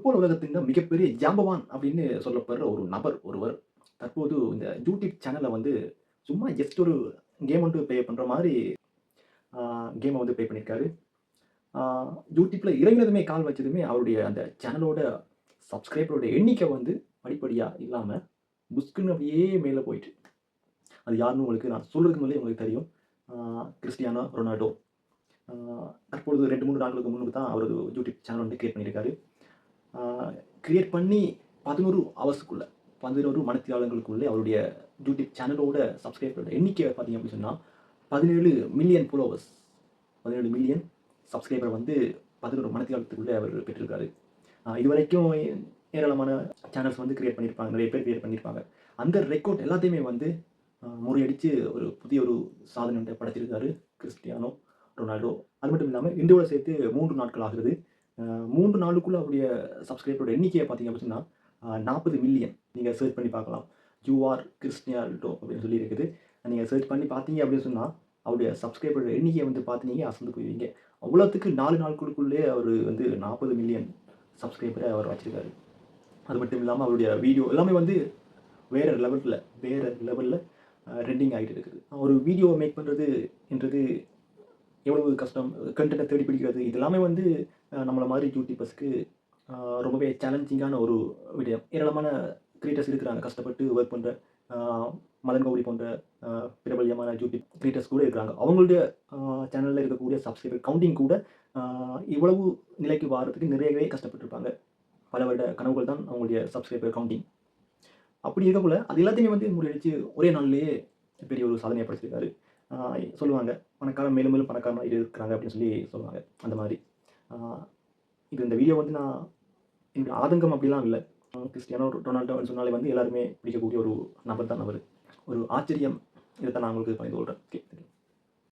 Football உலகத்தின் மிகப்பெரிய ஜாம்பவான் அப்படின்னு சொல்லப்படுற ஒரு நபர் ஒருவர் தற்போது இந்த யூடியூப் சேனலை வந்து சும்மா ஜஸ்ட் ஒரு கேம் வந்து ப்ளே பண்ணுற மாதிரி கேமை வந்து ப்ளே பண்ணியிருக்காரு. யூடியூப்ல இறங்கினதுமே கால் வச்சதுமே அவருடைய அந்த சேனலோட சப்ஸ்கிரைபரோட எண்ணிக்கை வந்து படிப்படியாக இல்லாமல் புஸ்குன்னு அப்படியே மேலே போயிட்டு அது யாருன்னு உங்களுக்கு நான் சொல்கிறதுக்கு முன்னாடி உங்களுக்கு தெரியும். கிறிஸ்டியானோ ரொனால்டோ தற்பொழுது 2-3 நாட்களுக்கு முன்பு தான் அவர் யூடியூப் சேனல் வந்து கிரியேட் பண்ணியிருக்காரு. கிரியேட் பண்ணி 11 ஹவர்ஸுக்குள்ள 11 மணித்தியாலங்களுக்குள்ளே அவருடைய யூடியூப் சேனலோட சப்ஸ்கிரைபரோட எண்ணிக்கை பார்த்தீங்க அப்படின்னு சொன்னால் 17 மில்லியன் ஃபாலோவர்ஸ், 17 மில்லியன் சப்ஸ்கிரைபர் வந்து 11 மணித்தியாலத்துக்குள்ளே அவர் பெற்றிருக்காரு. இதுவரைக்கும் ஏராளமான சேனல்ஸ் வந்து கிரியேட் பண்ணியிருப்பாங்க, நிறைய பேர் கிரியேட் பண்ணியிருப்பாங்க. அந்த ரெக்கார்ட் எல்லாத்தையுமே வந்து முறியடித்து ஒரு புதிய ஒரு சாதனை வந்து படைத்திருக்காரு கிறிஸ்டியானோ ரொனால்டோ. அது மட்டும் இல்லாமல் இந்தியாவோட சேர்த்து 3 நாட்கள் ஆகுது. 3 நாளுக்குள்ள அவருடைய சப்ஸ்கிரைபரோட எண்ணிக்கையை பார்த்தீங்க அப்படின்னா 40 மில்லியன். நீங்கள் சர்ச் பண்ணி பார்க்கலாம். யூஆர் கிறிஸ்டியானோ அப்படின்னு சொல்லி இருக்குது. நீங்கள் சர்ச் பண்ணி பார்த்தீங்க அப்படின்னு சொன்னால் அவருடைய சப்ஸ்கிரைபரோட எண்ணிக்கையை வந்து பார்த்தீங்க அசந்து போயிருவீங்க. அவ்வளோத்துக்கு 4 நாட்களுக்குள்ளே அவர் வந்து 40 மில்லியன் சப்ஸ்கிரைபரை அவர் வச்சிருக்காரு. அது மட்டும் இல்லாமல் அவருடைய வீடியோ எல்லாமே வந்து வேறு லெவலில் ட்ரெண்டிங் ஆகிட்டு இருக்குது. ஒரு வீடியோ மேக் பண்ணுறது என்றது எவ்வளவு கஷ்டம், கண்டென்ட்டை தேடி பிடிக்கிறது, இது எல்லாமே வந்து நம்மளை மாதிரி யூடியூபர்ஸ்க்கு ரொம்பவே சேலஞ்சிங்கான ஒரு விடயம். ஏராளமான கிரியேட்டர்ஸ் இருக்கிறாங்க, கஷ்டப்பட்டு ஒர்க் பண்ணுற மதன் கௌரி போன்ற பிரபல்யமான யூடியூப் கிரியேட்டர்ஸ் கூட இருக்கிறாங்க. அவங்களுடைய சேனலில் இருக்கக்கூடிய சப்ஸ்கிரைபர் கவுண்டிங் கூட இவ்வளவு நிலைக்கு வாரத்துக்கு நிறையவே கஷ்டப்பட்டுருப்பாங்க. பல வருட கனவுகள் தான் அவங்களுடைய சப்ஸ்கிரைபர் கவுண்டிங். அப்படி இருக்கக்குள்ள அது எல்லாத்தையுமே வந்து முறியடிச்சு ஒரே நாள்லேயே பெரிய ஒரு சாதனையை படைச்சிருக்காரு. சொல்லுவாங்க பணக்காரன் மேலும் மேலும் பணக்காரனாக இருக்கிறாங்க அப்படின்னு சொல்லி சொல்லுவாங்க. அந்த மாதிரி இந்த வீடியோ வந்து நான் என்னோட ஆதங்கம் அப்படிலாம் இல்லை. கிறிஸ்டியானோ ரொனால்டோன்னு சொன்னாலே வந்து எல்லாருமே பிடிக்கக்கூடிய ஒரு நபர் தான் அவர். ஒரு ஆச்சரியம், இதை தான் நான் உங்களுக்கு பகிர்ந்து கொள்கிறேன். ஓகே.